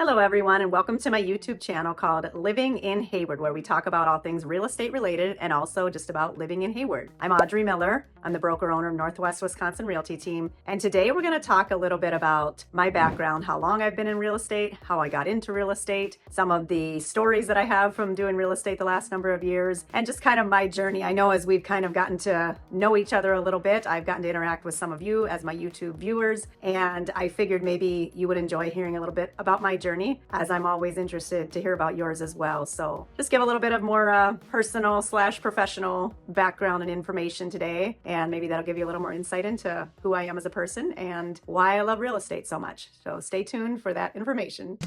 Hello everyone, and welcome to my YouTube channel called Living in Hayward, where we talk about all things real estate related and also just about living in Hayward. I'm Audrey Miller. I'm the broker owner of Northwest Wisconsin Realty Team, and today we're going to talk a little bit about my background, how long I've been in real estate, how I got into real estate, some of the stories that I have from doing real estate the last number of years, and just kind of my journey. I know as we've kind of gotten to know each other a little bit, I've gotten to interact with some of you as my YouTube viewers, and I figured maybe you would enjoy hearing a little bit about my journey, as I'm always interested to hear about yours as well. So just give a little bit of more personal / professional background and information today, and maybe that'll give you a little more insight into who I am as a person and why I love real estate so much. So stay tuned for that information.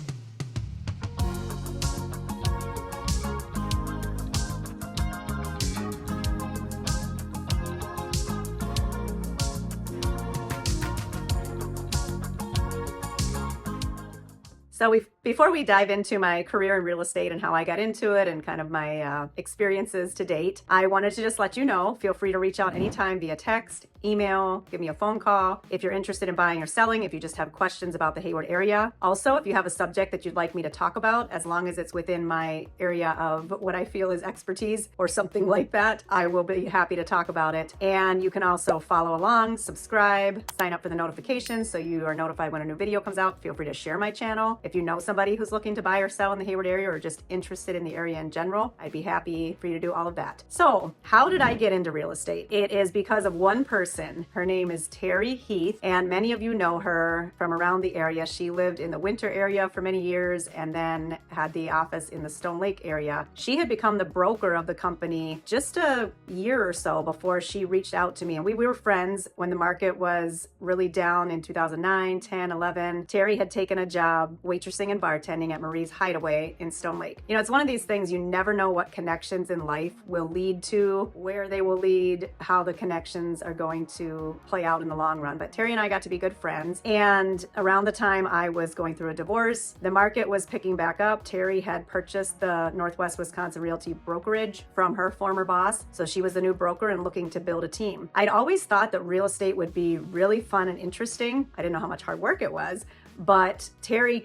So before we dive into my career in real estate and how I got into it and kind of my experiences to date, I wanted to just let you know, feel free to reach out anytime via text, email, give me a phone call if you're interested in buying or selling, if you just have questions about the Hayward area. Also, if you have a subject that you'd like me to talk about, as long as it's within my area of what I feel is expertise or something like that, I will be happy to talk about it. And you can also follow along, subscribe, sign up for the notifications so you are notified when a new video comes out. Feel free to share my channel. If you know somebody who's looking to buy or sell in the Hayward area or just interested in the area in general, I'd be happy for you to do all of that. So how did I get into real estate? It is because of one person. Her name is Terry Heath, and many of you know her from around the area. She lived in the Winter area for many years and then had the office in the Stone Lake area. She had become the broker of the company just a year or so before she reached out to me, and we were friends when the market was really down in 2009, 10, 11. Terry had taken a job waitressing and bartending at Marie's Hideaway in Stone Lake. You know, it's one of these things, you never know what connections in life will lead to, where they will lead, how the connections are going to play out in the long run. But Terry and I got to be good friends, and around the time I was going through a divorce, the market was picking back up. Terry had purchased the Northwest Wisconsin Realty brokerage from her former boss, so she was the new broker and looking to build a team. I'd always thought that real estate would be really fun and interesting. I didn't know how much hard work it was, but Terry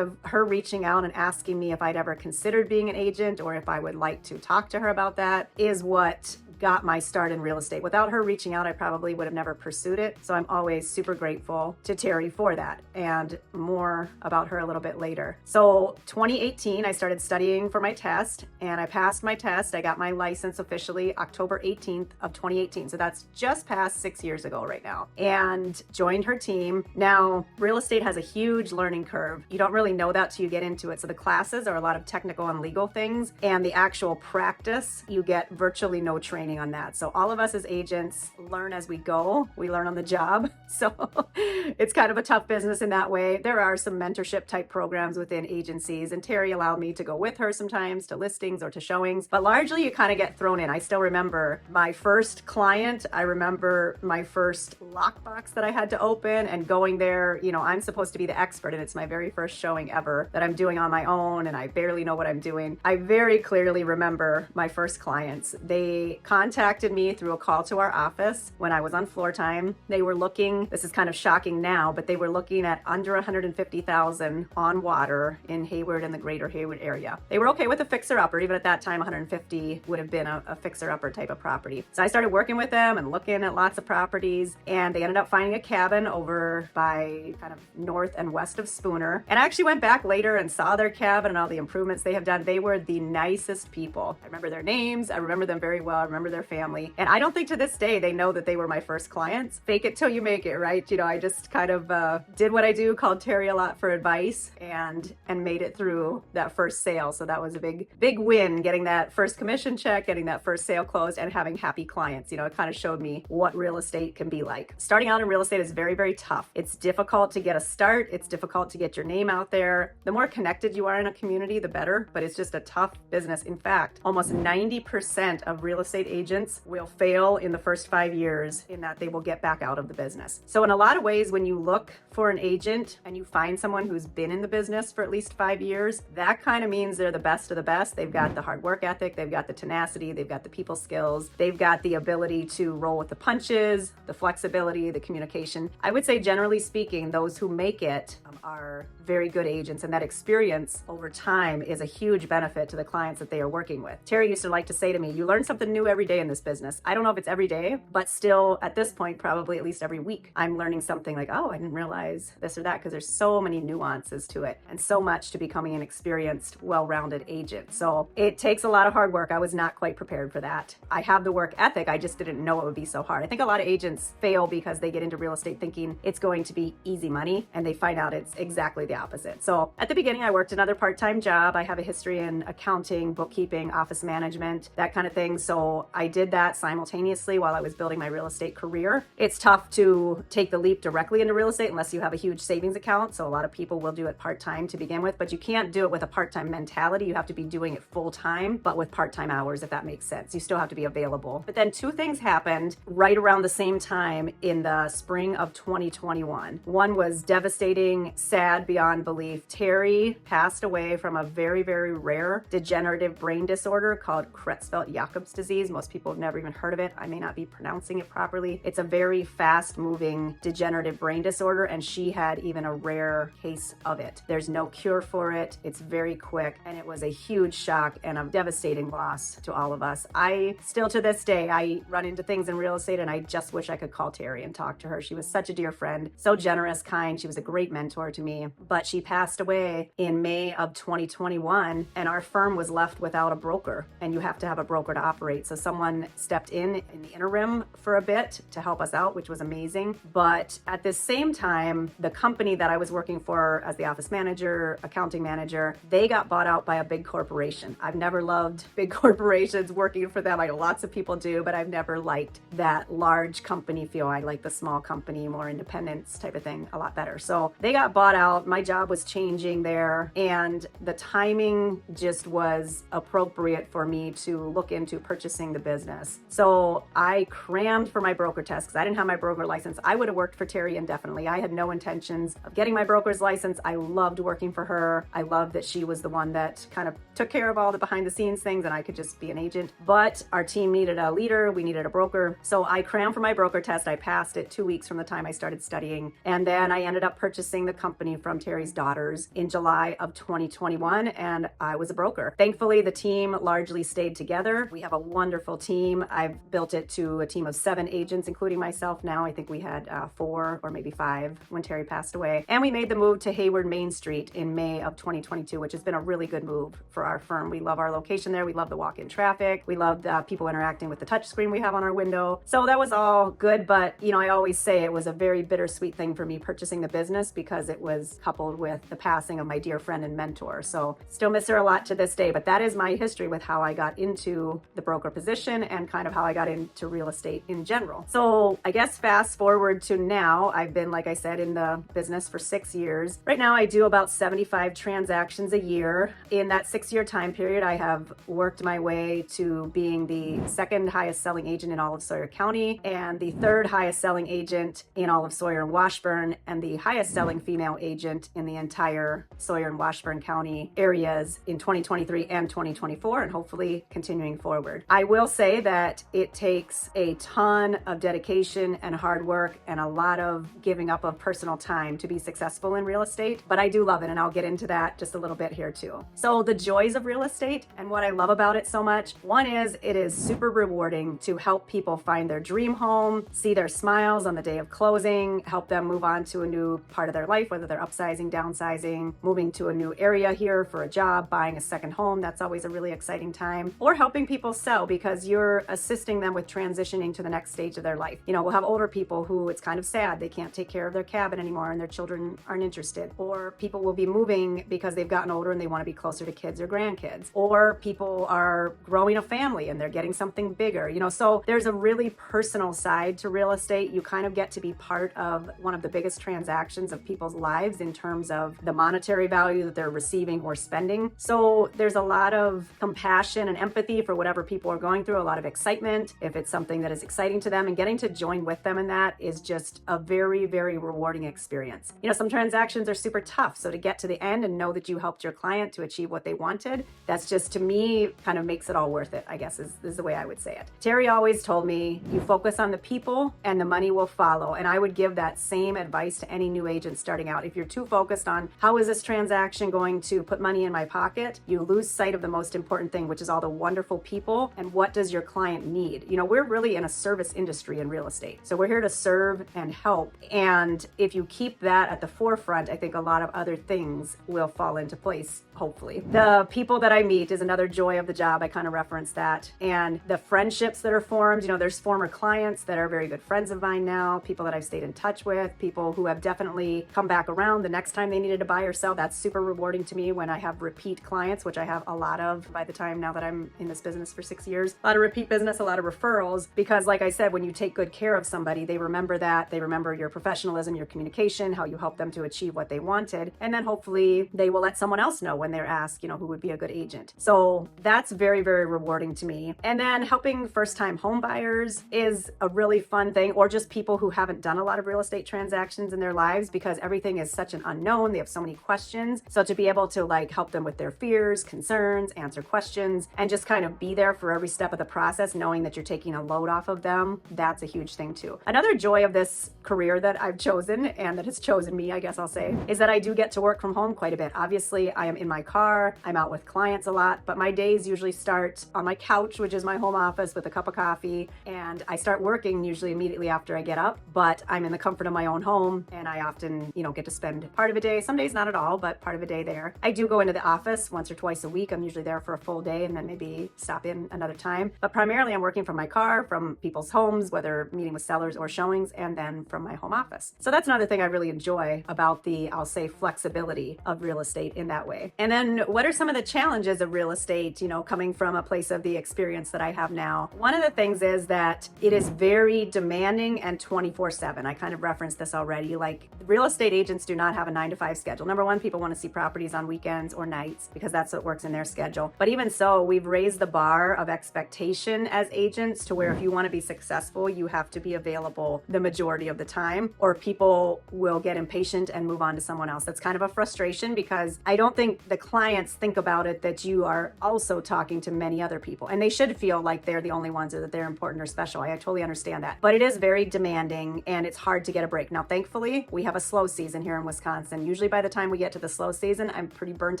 her reaching out and asking me if I'd ever considered being an agent or if I would like to talk to her about that is what got my start in real estate. Without her reaching out, I probably would have never pursued it. So I'm always super grateful to Terry for that, and more about her a little bit later. So 2018, I started studying for my test, and I passed my test. I got my license officially October 18th of 2018. So that's just past 6 years ago right now, and joined her team. Now, real estate has a huge learning curve. You don't really know that till you get into it. So the classes are a lot of technical and legal things, and the actual practice, you get virtually no training on that. So all of us as agents learn as we go. We learn on the job. So it's kind of a tough business in that way. There are some mentorship type programs within agencies, and Terry allowed me to go with her sometimes to listings or to showings, but largely you kind of get thrown in. I still remember my first client. I remember my first lockbox that I had to open and going there. You know, I'm supposed to be the expert, and it's my very first showing ever that I'm doing on my own, and I barely know what I'm doing. I very clearly remember my first clients. They contacted me through a call to our office when I was on floor time. They were looking, this is kind of shocking now, but they were looking at under $150,000 on water in Hayward and the greater Hayward area. They were okay with a fixer-upper. Even at that time, 150 would have been a fixer-upper type of property. So I started working with them and looking at lots of properties, and they ended up finding a cabin over by kind of north and west of Spooner. And I actually went back later and saw their cabin and all the improvements they have done. They were the nicest people. I remember their names. I remember them very well. I remember their family. And I don't think to this day they know that they were my first clients. Fake it till you make it, right? You know, I just kind of did what I do, called Terry a lot for advice, and made it through that first sale. So that was a big win, getting that first commission check, getting that first sale closed, and having happy clients. You know, it kind of showed me what real estate can be like. Starting out in real estate is very, very tough. It's difficult to get a start. It's difficult to get your name out there. The more connected you are in a community, the better, but it's just a tough business. In fact, almost 90% of real estate agents will fail in the first 5 years, in that they will get back out of the business. So in a lot of ways, when you look for an agent and you find someone who's been in the business for at least 5 years, that kind of means they're the best of the best. They've got the hard work ethic, they've got the tenacity, they've got the people skills, they've got the ability to roll with the punches, the flexibility, the communication. I would say, generally speaking, those who make it are very good agents, and that experience over time is a huge benefit to the clients that they are working with. Terry used to like to say to me, you learn something new every day in this business. I don't know if it's every day, but still at this point, probably at least every week, I'm learning something like, oh, I didn't realize this or that, because there's so many nuances to it and so much to becoming an experienced, well-rounded agent. So it takes a lot of hard work. I was not quite prepared for that. I have the work ethic. I just didn't know it would be so hard. I think a lot of agents fail because they get into real estate thinking it's going to be easy money, and they find out it's exactly the opposite. So at the beginning, I worked another part-time job. I have a history in accounting, bookkeeping, office management, that kind of thing. So I did that simultaneously while I was building my real estate career. It's tough to take the leap directly into real estate unless you have a huge savings account. So a lot of people will do it part-time to begin with, but you can't do it with a part-time mentality. You have to be doing it full-time, but with part-time hours, if that makes sense. You still have to be available. But then two things happened right around the same time in the spring of 2021. One was devastating, sad beyond belief. Terry passed away from a very, very rare degenerative brain disorder called 𝐟𝐨𝐫𝐿 disease. Most people have never even heard of it. I may not be pronouncing it properly. It's a very fast-moving degenerative brain disorder, and she had even a rare case of it. There's no cure for it. It's very quick, and it was a huge shock and a devastating loss to all of us. I still, to this day, I run into things in real estate, and I just wish I could call Terry and talk to her. She was such a dear friend, so generous, kind. She was a great mentor to me, but she passed away in May of 2021, and our firm was left without a broker, and you have to have a broker to operate. So someone stepped in the interim for a bit to help us out, which was amazing. But at the same time, the company that I was working for as the office manager, accounting manager, they got bought out by a big corporation. I've never loved big corporations, working for them. I know lots of people do, but I've never liked that large company feel. I like the small company, more independence type of thing a lot better. So they got bought out. My job was changing there, and the timing just was appropriate for me to look into purchasing the business. So I crammed for my broker test because I didn't have my broker license. I would have worked for Terry indefinitely. I had no intentions of getting my broker's license. I loved working for her. I loved that she was the one that kind of took care of all the behind the scenes things, and I could just be an agent. But our team needed a leader. We needed a broker. So I crammed for my broker test. I passed it 2 weeks from the time I started studying. And then I ended up purchasing the company from Terry's daughters in July of 2021, and I was a broker. Thankfully, the team largely stayed together. We have a wonderful team. I've built it to a team of 7 agents, including myself now. I think we had 4 or maybe 5 when Terry passed away. And we made the move to Hayward Main Street in May of 2022, which has been a really good move for our firm. We love our location there. We love the walk-in traffic. We love people interacting with the touchscreen we have on our window. So that was all good, but I always say it was a very bittersweet thing for me purchasing the business because it was coupled with the passing of my dear friend and mentor. So still miss her a lot to this day, but that is my history with how I got into the broker position and kind of how I got into real estate in general. So I guess fast forward to now, I've been, like I said, in the business for 6 years. Right now I do about 75 transactions a year. In that 6-year time period, I have worked my way to being the second highest selling agent in all of Sawyer County and the third highest selling agent in all of Sawyer and Washburn, and the highest selling female agent in the entire Sawyer and Washburn County areas in 2023 and 2024, and hopefully continuing forward. I will say that it takes a ton of dedication and hard work and a lot of giving up of personal time to be successful in real estate, but I do love it, and I'll get into that just a little bit here too. So the joys of real estate and what I love about it so much, one is it is super rewarding to help people find their dream home, see their smiles on the day of closing, help them move on to a new part of their life, whether they're upsizing, downsizing, moving to a new area here for a job, buying a second home. That's always a really exciting time. Or helping people sell because you're assisting them with transitioning to the next stage of their life. We'll have older people who it's kind of sad they can't take care of their cabin anymore and their children aren't interested. Or people will be moving because they've gotten older and they want to be closer to kids or grandkids. Or people are growing a family and they're getting something bigger. So there's a really personal side to real estate. You kind of get to be part of one of the biggest transactions of people's lives in terms of the monetary value that they're receiving or spending. So there's a lot of compassion and empathy for whatever people are going through, a lot of excitement if it's something that is exciting to them, and getting to join with them in that is just a very, very rewarding experience. Some transactions are super tough. So to get to the end and know that you helped your client to achieve what they wanted, that's just, to me, kind of makes it all worth it, I guess is the way I would say it. Terry always told me, you focus on the people and the money will follow. And I would give that same advice to any new agent starting out. If you're too focused focused on how is this transaction going to put money in my pocket, you lose sight of the most important thing, which is all the wonderful people and what does your client need. You know, we're really in a service industry in real estate. So we're here to serve and help. And if you keep that at the forefront, I think a lot of other things will fall into place, hopefully. The people that I meet is another joy of the job. I kind of referenced that. And the friendships that are formed, you know, there's former clients that are very good friends of mine now, people that I've stayed in touch with, people who have definitely come back around the next time they needed to buy or sell. That's super rewarding to me when I have repeat clients, which I have a lot of by the time now that I'm in this business for 6 years. A lot of repeat business, a lot of referrals, because like I said, when you take good care of somebody, they remember that, they remember your professionalism, your communication, how you help them to achieve what they wanted. And then hopefully they will let someone else know when they're asked, you know, who would be a good agent. So that's very, very rewarding to me. And then helping first-time home buyers is a really fun thing, or just people who haven't done a lot of real estate transactions in their lives because everything is such an unknown. They have so many questions. So to be able to like help them with their fears, concerns, answer questions, and just kind of be there for every step of the process, knowing that you're taking a load off of them, that's a huge thing too. Another joy of this career that I've chosen, and that has chosen me, I guess I'll say, is that I do get to work from home quite a bit. Obviously, I am in my car, I'm out with clients a lot, but my days usually start on my couch, which is my home office, with a cup of coffee, and I start working usually immediately after I get up, but I'm in the comfort of my own home, and I often, you know, get to spend part of a day, some days not at all, but part of a day there. I do go into the office once or twice a week. I'm usually there for a full day and then maybe stop in another time. But primarily I'm working from my car, from people's homes, whether meeting with sellers or showings, and then from my home office. So that's another thing I really enjoy about the, I'll say, flexibility of real estate in that way. And then what are some of the challenges of real estate, you know, coming from a place of the experience that I have now? One of the things is that it is very demanding and 24/7. I kind of referenced this already. Like, real estate agents do not have a 9-to-5 schedule. Number one, people want to see properties on weekends or nights because that's what works in their schedule. But even so, we've raised the bar of expectation as agents to where if you want to be successful, you have to be available the majority of the time, or people will get impatient and move on to someone else. That's kind of a frustration because I don't think the clients think about it that you are also talking to many other people, and they should feel like they're the only ones or that they're important or special. I totally understand that, but it is very demanding and it's hard to get a break. Now, thankfully, we have a slow season here in Wisconsin. Usually by the time we get to the slow season, I'm pretty burnt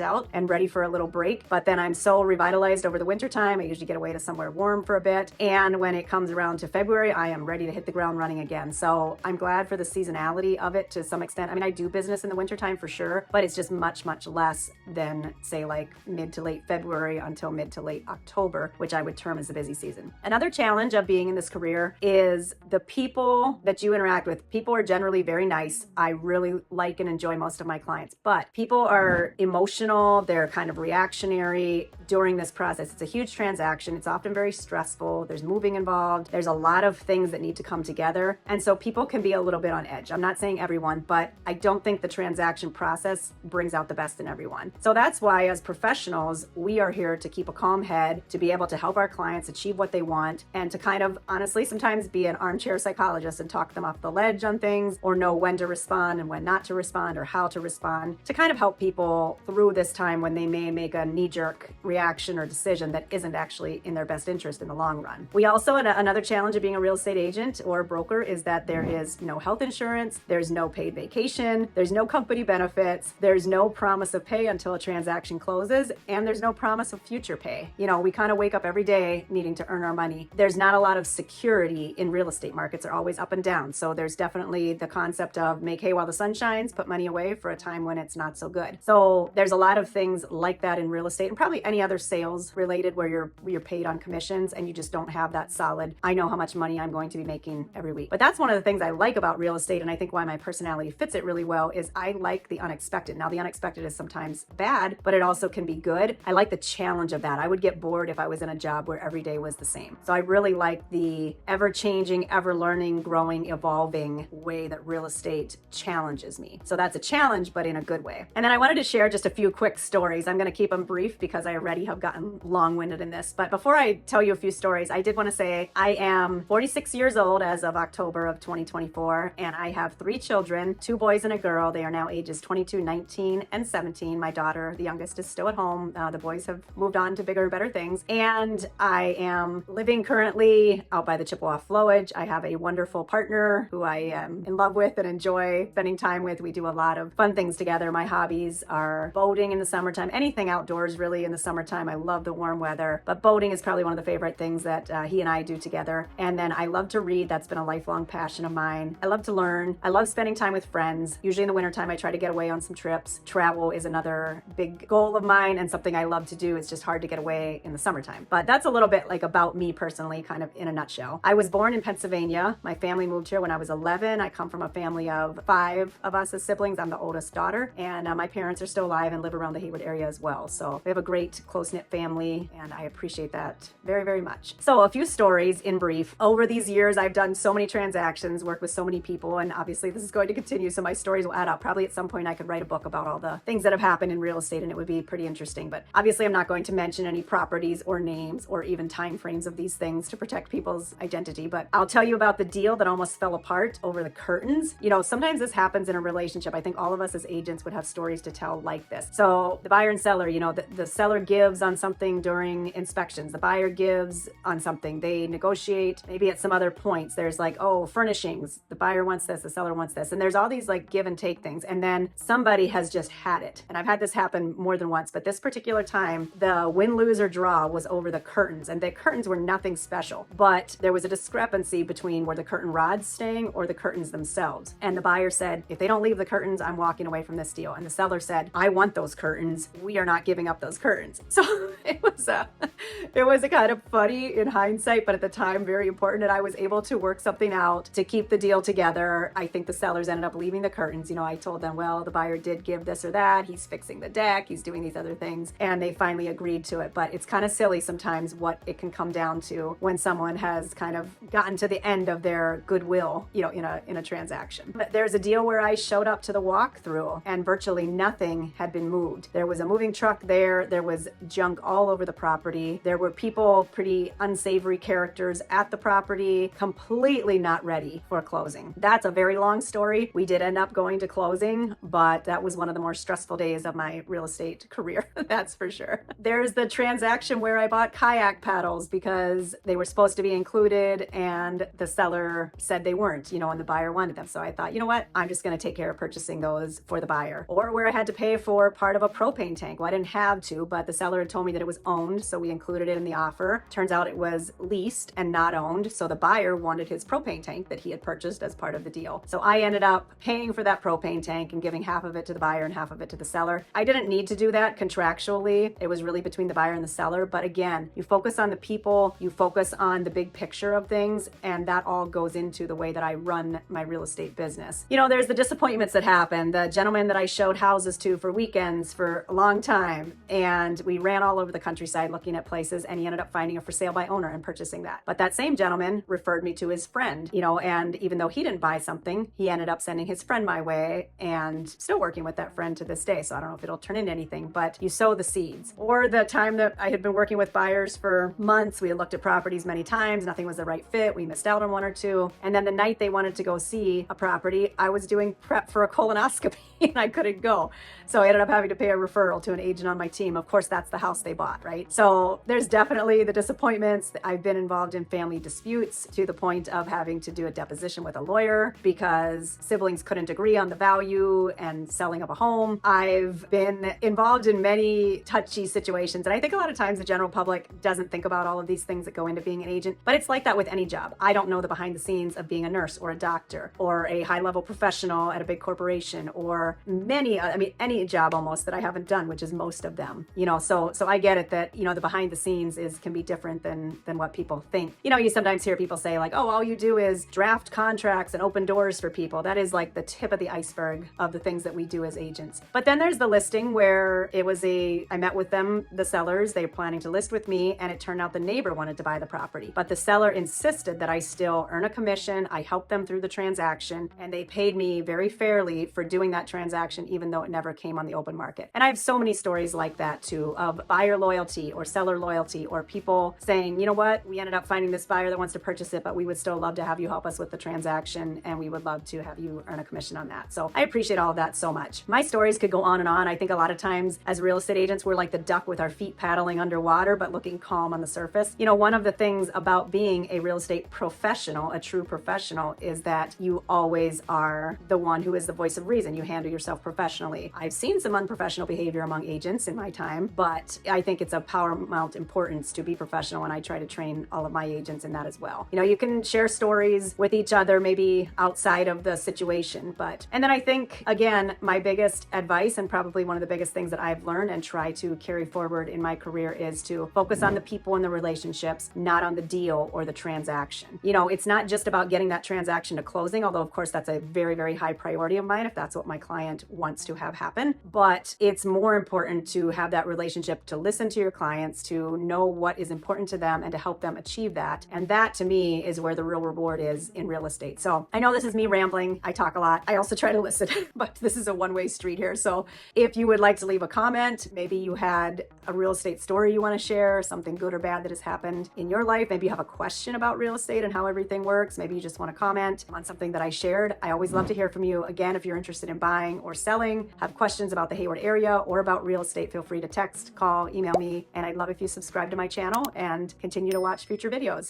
out and ready for a little break, but then I'm so revitalized over the winter time. I usually get away to somewhere warm for a bit, and when it comes around to February, I am ready to hit the ground running again. So I'm glad for the seasonality of it to some extent. I mean, I do business in the wintertime for sure, but it's just much, much less than say like mid to late February until mid to late October, which I would term as a busy season. Another challenge of being in this career is the people that you interact with. People are generally very nice. I really like and enjoy most of my clients, but people are emotional. They're kind of reactionary during this process. It's a huge transaction. It's often very stressful. There's moving involved. There's a lot of things that need to come together. And so people can be a little bit on edge. I'm not saying everyone, but I don't think the transaction process brings out the best in everyone. So that's why as professionals, we are here to keep a calm head, to be able to help our clients achieve what they want, and to kind of honestly sometimes be an armchair psychologist and talk them off the ledge on things, or know when to respond and when not to respond, or how to respond, to kind of help people through this time when they may make a knee-jerk reaction or decision that isn't actually in their best interest in the long run. We also, another challenge of being a real estate agent or a broker is that there is no health insurance, there's no paid vacation, there's no company benefits, there's no promise of pay until a transaction closes, and there's no promise of future pay. You know, we kind of wake up every day needing to earn our money. There's not a lot of security in real estate markets. Are always up and down. So there's definitely the concept of make hay while the sun shines, put money away for a time when it's not so good. So there's a lot of things like that in real estate, and probably any other sales related where you're paid on commissions and you just don't have that solid, I know how much money I'm going to be making every week. But that's one of the things I like about real estate, and I think why my personality fits it really well, is I like the unexpected. Now, the unexpected is sometimes bad, but it also can be good. I like the challenge of that. I would get bored if I was in a job where every day was the same. So I really like the ever-changing, ever-learning, growing, evolving way that real estate challenges me. So that's a challenge, but in a good way. And then I wanted to share just a few quick stories. I'm going to keep them brief because I already have gotten long-winded in this. But before I tell you a few stories, I did want to say I am 46 years old as of October of 2024, and I have 3 children, 2 boys and a girl. They are now ages 22, 19, and 17. My daughter, the youngest, is still at home. The boys have moved on to bigger and better things. And I am living currently out by the Chippewa Flowage. I have a wonderful partner who I am in love with and enjoy spending time with. We do a lot of fun things together. My hobbies are boating in the summertime, anything outdoors really in the summertime. I love the warm weather, but boating is probably one of the favorite things that he and I do together. And then I love to read. That's been a lifelong passion of mine. I love to learn. I love spending time with friends. Usually in the wintertime, I try to get away on some trips. Travel is another big goal of mine and something I love to do. It's just hard to get away in the summertime. But that's a little bit like about me personally, kind of in a nutshell. I was born in Pennsylvania. My family moved here when I was 11. I come from a family of 5 of us as siblings. I'm the oldest daughter, and my parents are still alive and live around the Hayward area as well. So we have a great close-knit family, and I appreciate that very, very much. So a few stories in brief. Over these years, I've done so many transactions, worked with so many people, and obviously this is going to continue, so my stories will add up. Probably at some point I could write a book about all the things that have happened in real estate, and it would be pretty interesting. But obviously I'm not going to mention any properties or names or even time frames of these things to protect people's identity. But I'll tell you about the deal that almost fell apart over the curtains. You know, sometimes this happens in a relationship. I think all of us as agents would have stories to tell like this. So the buyer and seller, you know, the seller gives on something during inspections. The buyer gives on something. They negotiate maybe at some other points. There's like, oh, furnishings. The buyer wants this, the seller wants this. And there's all these like give and take things. And then somebody has just had it. And I've had this happen more than once, but this particular time, the win, lose, or draw was over the curtains. And the curtains were nothing special, but there was a discrepancy between where the curtain rod's staying or the curtains themselves. And the buyer said, if they don't leave the curtains, I'm walking away from this deal. And the seller said, I want those curtains. We are not giving up those curtains. So it was a kind of funny in hindsight, but at the time, very important. And I was able to work something out to keep the deal together. I think the sellers ended up leaving the curtains. You know, I told them, well, the buyer did give this or that. He's fixing the deck. He's doing these other things. And they finally agreed to it. But it's kind of silly sometimes what it can come down to when someone has kind of gotten to the end of their goodwill, you know, in a transaction. But there's a deal where I showed up to the walkthrough and virtually nothing had been moved. There was a moving truck there. There was junk all over the property. There were people, pretty unsavory characters at the property, completely not ready for closing. That's a very long story. We did end up going to closing, but that was one of the more stressful days of my real estate career. That's for sure. There's the transaction where I bought kayak paddles because they were supposed to be included and the seller said they weren't, you know, and the buyer wanted them. So I thought, you know what? I'm just going to take care of purchasing those for the buyer. Or where I had to pay for part of a propane tank. Well, I didn't have to, but the seller had told me that it was owned, so we included it in the offer. Turns out it was leased and not owned, so the buyer wanted his propane tank that he had purchased as part of the deal. So I ended up paying for that propane tank and giving half of it to the buyer and half of it to the seller. I didn't need to do that contractually. It was really between the buyer and the seller, but again, you focus on the people, you focus on the big picture of things, and that all goes into the way that I run my real estate business. You know, there's the disappointments that happen. The gentleman that I showed houses to for weekends for a long time, and we ran all over the countryside looking at places, and he ended up finding a for sale by owner and purchasing that. But that same gentleman referred me to his friend, you know, and even though he didn't buy something, he ended up sending his friend my way, and still working with that friend to this day. So I don't know if it'll turn into anything, but you sow the seeds. Or the time that I had been working with buyers for months, we had looked at properties many times, nothing was the right fit, we missed out on one or two, and then the night they wanted to go see a property, I was doing prep for a colonoscopy and I couldn't go. So I ended up having to pay a referral to an agent on my team. Of course, that's the house they bought, right? So there's definitely the disappointments. I've been involved in family disputes to the point of having to do a deposition with a lawyer because siblings couldn't agree on the value and selling of a home. I've been involved in many touchy situations. And I think a lot of times the general public doesn't think about all of these things that go into being an agent, but it's like that with any job. I don't know the behind the scenes of being a nurse or a doctor or a high level professional at a big corporation or any job almost that I haven't done, which is most of them, you know, so I get it that, you know, the behind the scenes can be different than what people think. You know, you sometimes hear people say like, oh, all you do is draft contracts and open doors for people. That is like the tip of the iceberg of the things that we do as agents. But then there's the listing where I met with them, the sellers, they were planning to list with me, and it turned out the neighbor wanted to buy the property. But the seller insisted that I still earn a commission. I helped them through the transaction, and they paid me very fairly for doing that transaction, even though it never came on the open market. And I have so many stories like that too, of buyer loyalty loyalty or seller loyalty, or people saying, you know what, we ended up finding this buyer that wants to purchase it, but we would still love to have you help us with the transaction, and we would love to have you earn a commission on that. So I appreciate all of that so much. My stories could go on and on. I think a lot of times as real estate agents, we're like the duck with our feet paddling underwater, but looking calm on the surface. You know, one of the things about being a real estate professional, a true professional, is that you always are the one who is the voice of reason. You handle yourself professionally. I've seen some unprofessional behavior among agents in my time, but I think it's of paramount importance to be professional, and I try to train all of my agents in that as well. You know, you can share stories with each other, maybe outside of the situation, and then I think, again, my biggest advice, and probably one of the biggest things that I've learned and try to carry forward in my career, is to focus on the people and the relationships, not on the deal or the transaction. You know, it's not just about getting that transaction to closing, although of course that's a very, very high priority of mine if that's what my client wants to have happen. But it's more important to have that relationship, to listen to your clients, to know what is important to them, and to help them achieve that. And that, to me, is where the real reward is in real estate. So I know this is me rambling. I talk a lot. I also try to listen, but this is a one-way street here. So if you would like to leave a comment, maybe you had a real estate story you want to share, something good or bad that has happened in your life. Maybe you have a question about real estate and how everything works. Maybe you just want to comment on something that I shared. I always love to hear from you. Again, if you're interested in buying or selling, have questions about the Hayward area or about real estate, feel free to text, call, email me. And I'd love if you subscribe to my channel and continue to watch future videos.